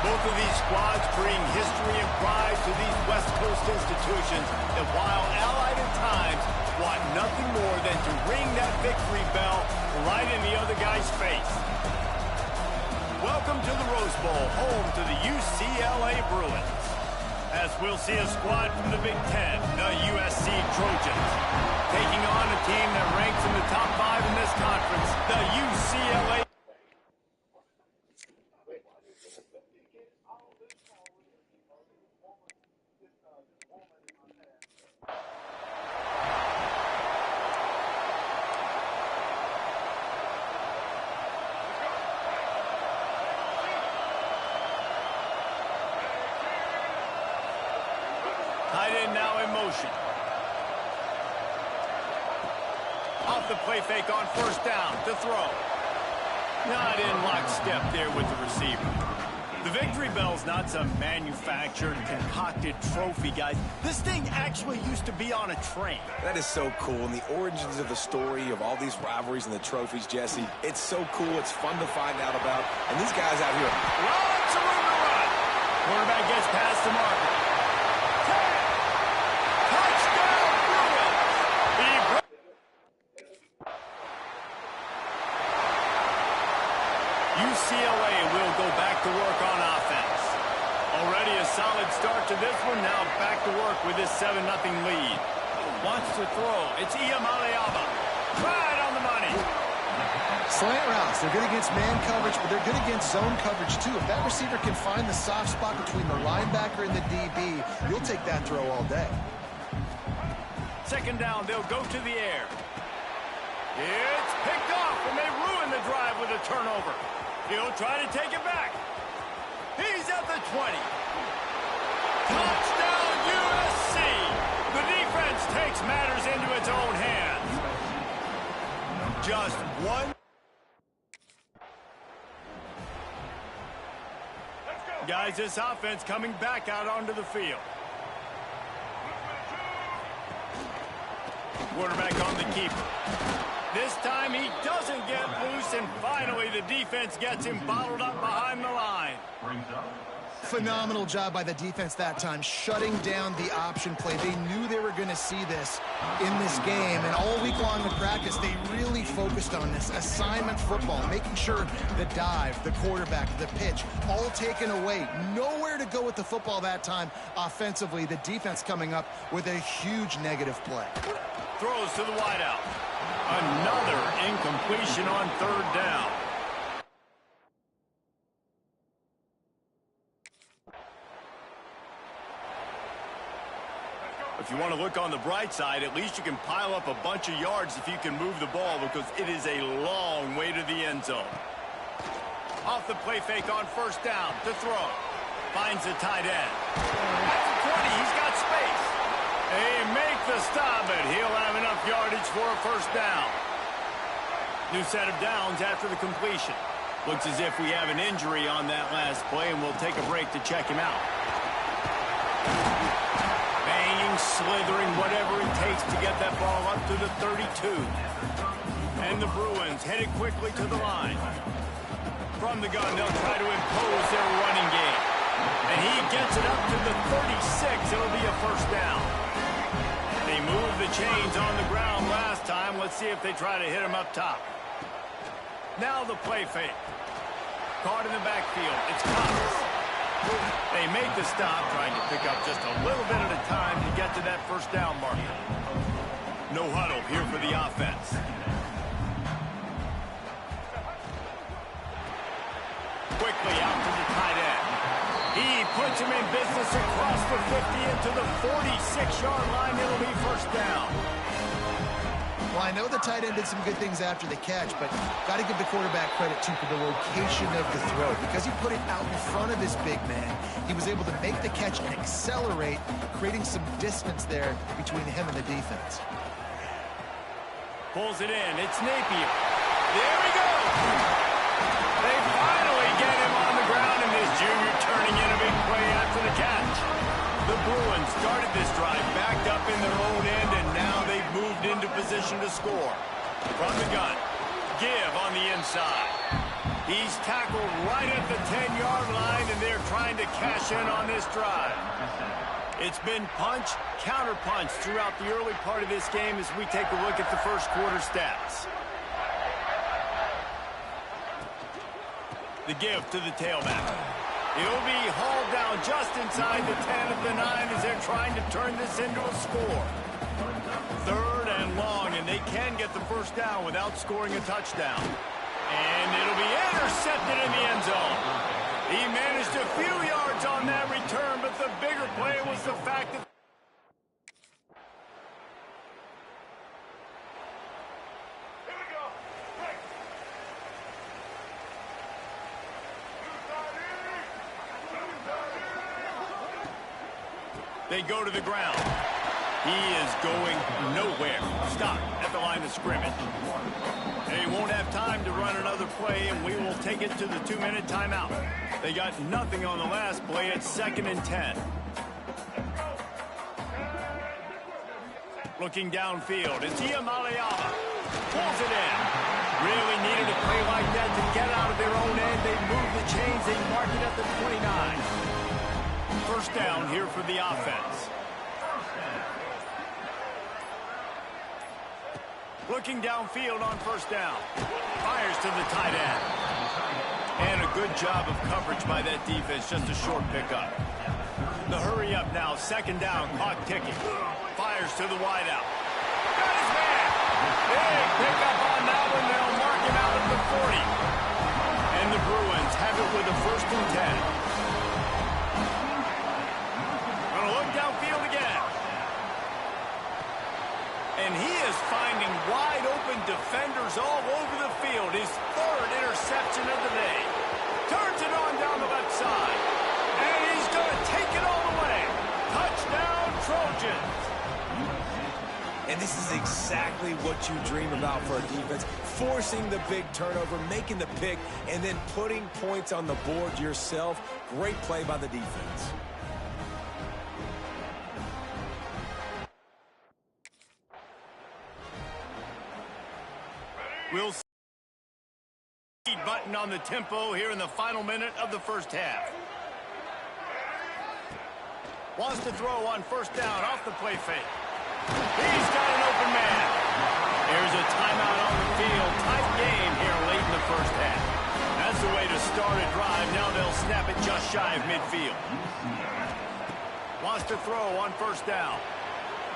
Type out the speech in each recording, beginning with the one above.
Both of these squads bring history and pride to these West Coast institutions that, while allied at times, want nothing more than to ring that victory bell right in the other guy's face. Welcome to the Rose Bowl, home to the UCLA Bruins. As we'll see a squad from the Big Ten, the USC Trojans, taking on a team that ranks in the top 5 in this conference, the UCLA. Tight end now in motion. Off the play fake on first down to throw. Not in lockstep there with the receiver. The victory bell's not some manufactured, concocted trophy, guys. This thing actually used to be on a train. That is so cool, and the origins of the story of all these rivalries and the trophies, Jesse, it's so cool, it's fun to find out about, and these guys out here. Lots of room to run. Quarterback gets past the marker. UCLA will go back to work on offense. Already a solid start to this one. Now back to work with this 7-0 lead. Wants to throw. It's Iyamaleava. Right on the money. Slant routes. They're good against man coverage, but they're good against zone coverage, too. If that receiver can find the soft spot between the linebacker and the DB, you'll take that throw all day. Second down, they'll go to the air. It's picked off, and they ruin the drive with a turnover. He'll try to take it back. He's at the 20. Touchdown, USC! The defense takes matters into its own hands. Just one. Guys, this offense coming back out onto the field. Quarterback on the keeper. This time he doesn't get loose, and finally the defense gets him bottled up behind the line. Phenomenal job by the defense that time, shutting down the option play. They knew they were going to see this in this game, and all week long in practice, they really focused on this assignment football, making sure the dive, the quarterback, the pitch, all taken away. Nowhere to go with the football that time offensively. The defense coming up with a huge negative play. Throws to the wideout. Another incompletion on third down. If you want to look on the bright side, at least you can pile up a bunch of yards if you can move the ball, because it is a long way to the end zone. Off the play fake on first down to throw. Finds the tight end. At the 20, he's got space. They make the stop, but he'll have enough yardage for a first down. New set of downs after the completion. Looks as if we have an injury on that last play, and we'll take a break to check him out. Banging, slithering, whatever it takes to get that ball up to the 32. And the Bruins headed quickly to the line. From the gun, they'll try to impose their running game. And he gets it up to the 36. It'll be a first down. They moved the chains on the ground last time. Let's see if they try to hit him up top. Now the play fake. Caught in the backfield. It's Thomas. They make the stop, trying to pick up just a little bit at a time to get to that first down marker. No huddle here for the offense. Quickly out to the tight end. He puts him in business across the 50 into the 46-yard line. It'll be first down. Well, I know the tight end did some good things after the catch, but got to give the quarterback credit, too, for the location of the throw. Because he put it out in front of his big man, he was able to make the catch and accelerate, creating some distance there between him and the defense. Pulls it in. It's Napier. There we go. They finally get him on the ground, and this junior turning in a big play after the catch. The Bruins started this drive backed up in their own end, and now they've moved into position to score. From the gun, Give on the inside. He's tackled right at the 10-yard line, and they're trying to cash in on this drive. It's been punch, counter-punch throughout the early part of this game as we take a look at the first quarter stats. The give to the tailback. It'll be hauled down just inside the 10 of the 9 as they're trying to turn this into a score. 3rd and long, and they can get the first down without scoring a touchdown. And it'll be intercepted in the end zone. He managed a few yards on that return, but the bigger play was the fact that they go to the ground. He is going nowhere. Stop at the line of scrimmage. They won't have time to run another play, and we will take it to the 2-minute timeout. They got nothing on the last play. It's 2nd and 10. Looking downfield, it's Iamaleava. Pulls it in. Really needed a play like that to get out of their own end. They move the chains. They mark it at the 29. First down here for the offense. Looking downfield on first down. Fires to the tight end. And a good job of coverage by that defense. Just a short pickup. The hurry up now. 2nd down. Clock ticking. Fires to the wideout. Got his man. Big pickup on that one. They'll mark him out at the 40. And the Bruins have it with a 1st and 10. Gonna look downfield again. And he is finding wide-open defenders all over the field. His 3rd interception of the day. Turns it on down the left side. And he's going to take it all the way. Touchdown, Trojans. And this is exactly what you dream about for a defense. Forcing the big turnover, making the pick, and then putting points on the board yourself. Great play by the defense. We'll see button on the tempo here in the final minute of the first half. Wants to throw on first down off the play fake. He's got an open man. There's a timeout on the field. Tight game here late in the first half. That's the way to start a drive. Now they'll snap it just shy of midfield. Wants to throw on first down.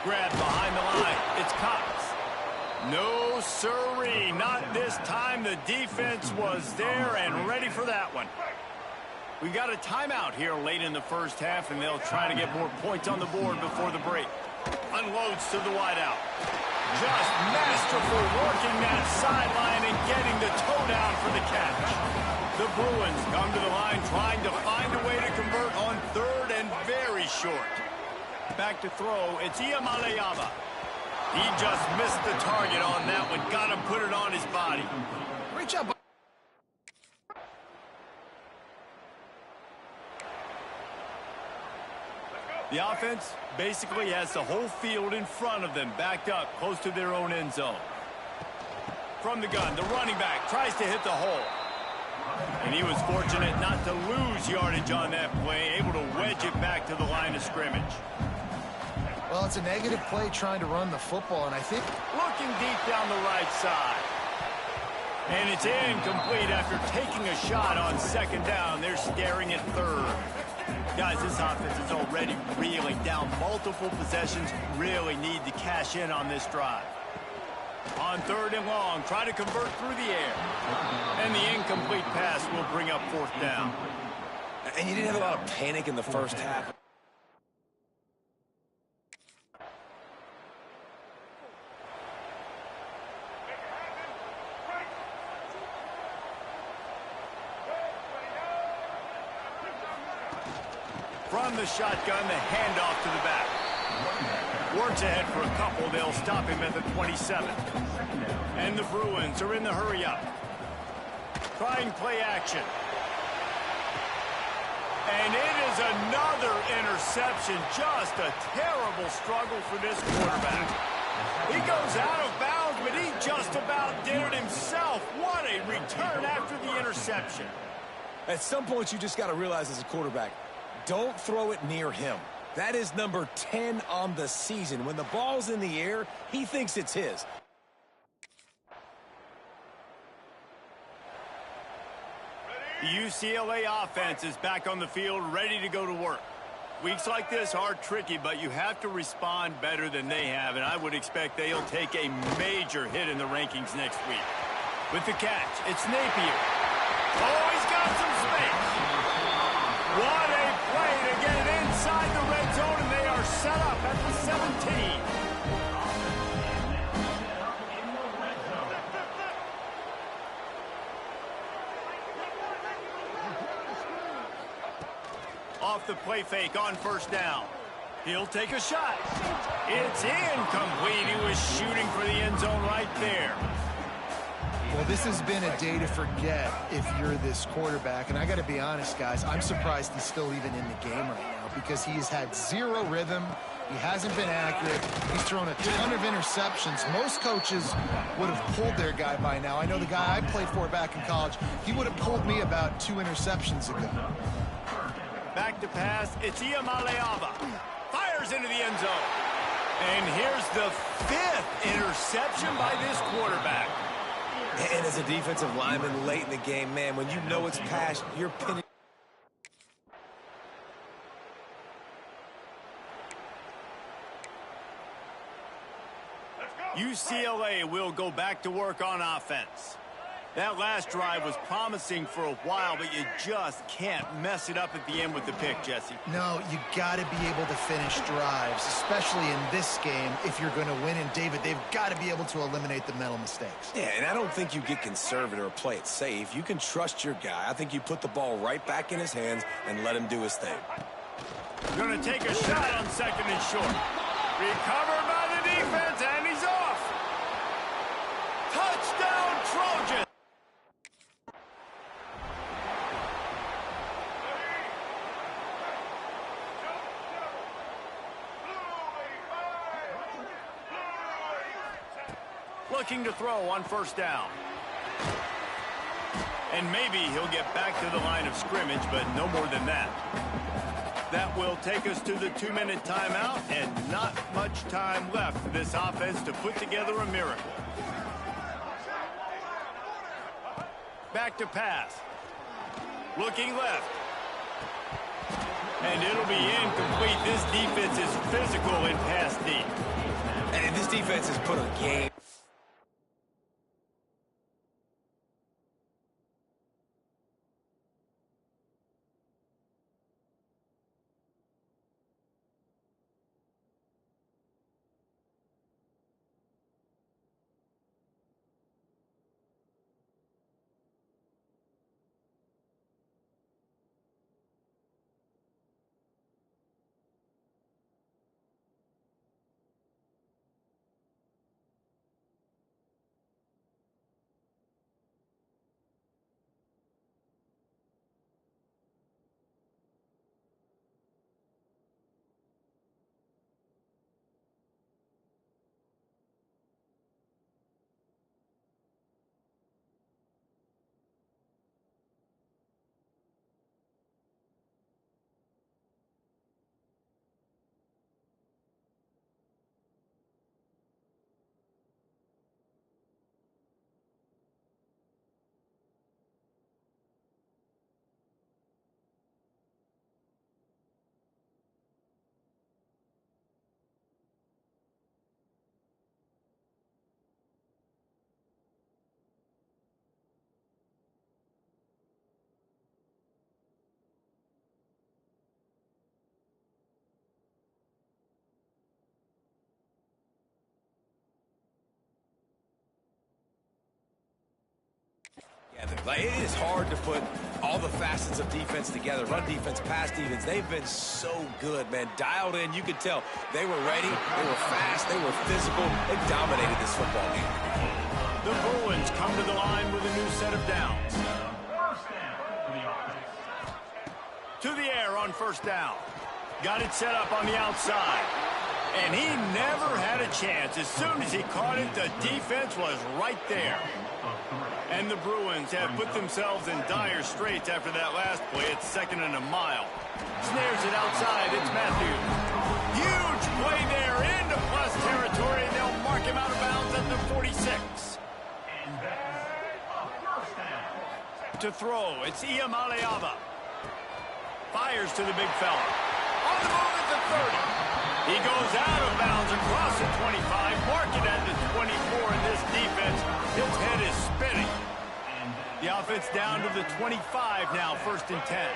Grab behind the line. It's Cox. No, sirree, not this time. The defense was there and ready for that one. We got a timeout here late in the first half, and they'll try to get more points on the board before the break. Unloads to the wideout. Just masterful working that sideline and getting the toe down for the catch. The Bruins come to the line trying to find a way to convert on 3rd and very short. Back to throw, it's Iamaleava. He just missed the target on that one. Got to put it on his body. Great job. The offense basically has the whole field in front of them, backed up close to their own end zone. From the gun, the running back tries to hit the hole. And he was fortunate not to lose yardage on that play, able to wedge it back to the line of scrimmage. Well, it's a negative play trying to run the football, and I think looking deep down the right side. And it's incomplete after taking a shot on 2nd down. They're staring at 3rd. Guys, this offense is already reeling down multiple possessions. Really need to cash in on this drive. On 3rd and long, try to convert through the air. And the incomplete pass will bring up 4th down. And you didn't have a lot of panic in the first half. From the shotgun, the handoff to the back. Works ahead for a couple. They'll stop him at the 27. And the Bruins are in the hurry-up. Trying play action. And it is another interception. Just a terrible struggle for this quarterback. He goes out of bounds, but he just about did it himself. What a return after the interception. At some point, you just got to realize as a quarterback, don't throw it near him. That is number 10 on the season. When the ball's in the air, he thinks it's his. The UCLA offense is back on the field, ready to go to work. Weeks like this are tricky, but you have to respond better than they have, and I would expect they'll take a major hit in the rankings next week. With the catch, it's Napier. Oh, he's got some space. What a play to get it inside the red zone, and they are set up at the 17. Off the play fake on first down. He'll take a shot. It's incomplete. He was shooting for the end zone right there. Well, this has been a day to forget if you're this quarterback. And I got to be honest, guys, I'm surprised he's still even in the game right now because he's had zero rhythm. He hasn't been accurate. He's thrown a ton of interceptions. Most coaches would have pulled their guy by now. I know the guy I played for back in college, he would have pulled me about 2 interceptions ago. Back to pass, it's Iamaleava. Fires into the end zone. And here's the 5th interception by this quarterback. And as a defensive lineman late in the game, man, when you know it's past, you're pinning. UCLA will go back to work on offense. That last drive was promising for a while, but you just can't mess it up at the end with the pick, Jesse. No, you got to be able to finish drives, especially in this game if you're going to win. And, David, they've got to be able to eliminate the mental mistakes. Yeah, and I don't think you get conservative or play it safe. You can trust your guy. I think you put the ball right back in his hands and let him do his thing. Going to take a shot on second and short. Recovered by the defense, and he's off. Touchdown, Trojan. Looking to throw on first down. And maybe he'll get back to the line of scrimmage, but no more than that. That will take us to the 2-minute timeout, and not much time left for this offense to put together a miracle. Back to pass. Looking left. And it'll be incomplete. This defense is physical in pass deep. And this defense has put a game. Like, it is hard to put all the facets of defense together. Run defense, pass defense. They've been so good, man. Dialed in, you could tell. They were ready, they were fast, they were physical. They dominated this football game. The Bruins come to the line with a new set of downs. To the air on first down. Got it set up on the outside. And he never had a chance. As soon as he caught it, the defense was right there. And the Bruins have put themselves in dire straits after that last play. It's 2nd and a mile. Snares it outside. It's Matthews. Huge play there into plus territory, and they'll mark him out of bounds at the 46. To throw, it's Iamaleava. Fires to the big fella. On the move at the 30. He goes out of bounds across the 25, mark it at the 24, and this defense, his head is spinning. The offense down to the 25 now, 1st and 10.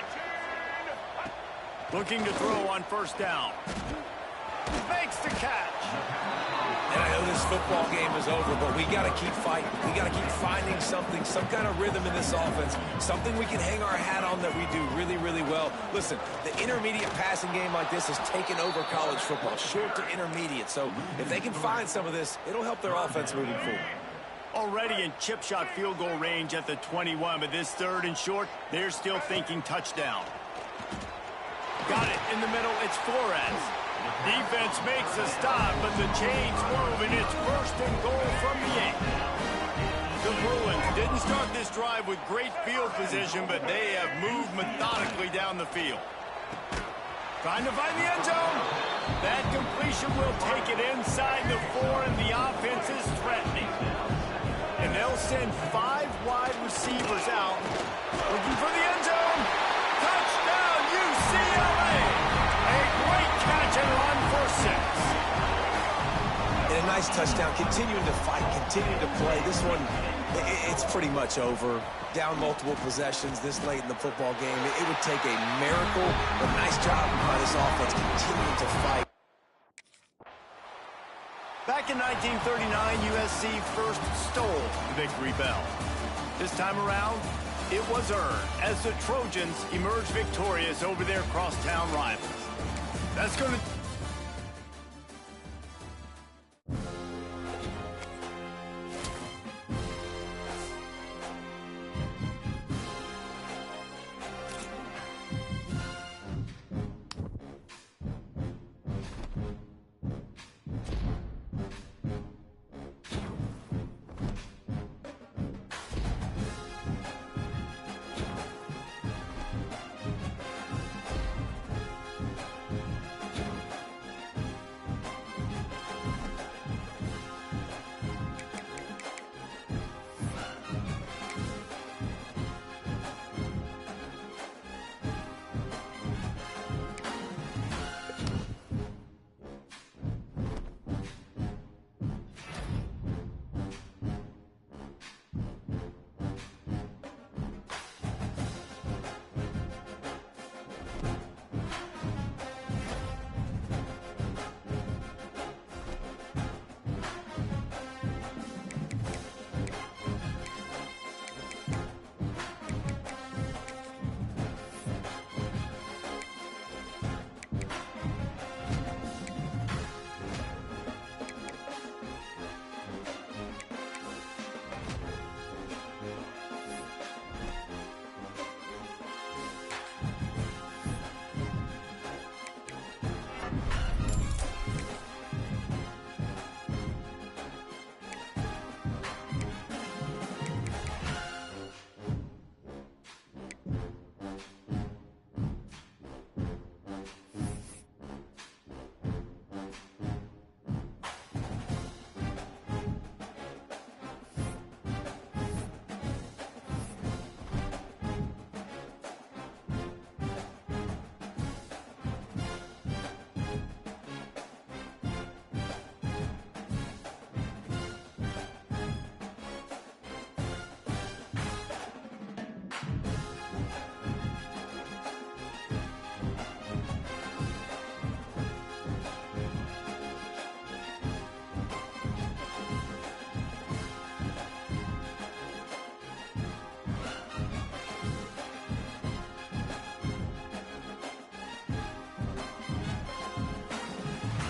Looking to throw on 1st down. Makes the catch. And I know this football game is over, but we got to keep fighting. We got to keep finding something, some kind of rhythm in this offense, something we can hang our hat on that we do really, really well. Listen, the intermediate passing game like this has taken over college football, short to intermediate. So if they can find some of this, it'll help their offense moving forward. Already in chip shot field goal range at the 21, but this 3rd and short, they're still thinking touchdown. Got it in the middle, it's Flores. Defense makes a stop, but the chains move, and it's 1st and goal from the 8. The Bruins didn't start this drive with great field position, but they have moved methodically down the field. Trying to find the end zone. That completion will take it inside the 4, and the offense is threatening. And they'll send 5 wide receivers out, looking for the end zone. Touchdown, UCLA! A great catch and run for 6. And a nice touchdown, continuing to fight, continuing to play. This one, it's pretty much over. Down multiple possessions this late in the football game. It would take a miracle, but nice job by this offense continuing to fight. Back in 1939, USC first stole the victory bell. This time around, it was earned as the Trojans emerged victorious over their crosstown rivals. That's going to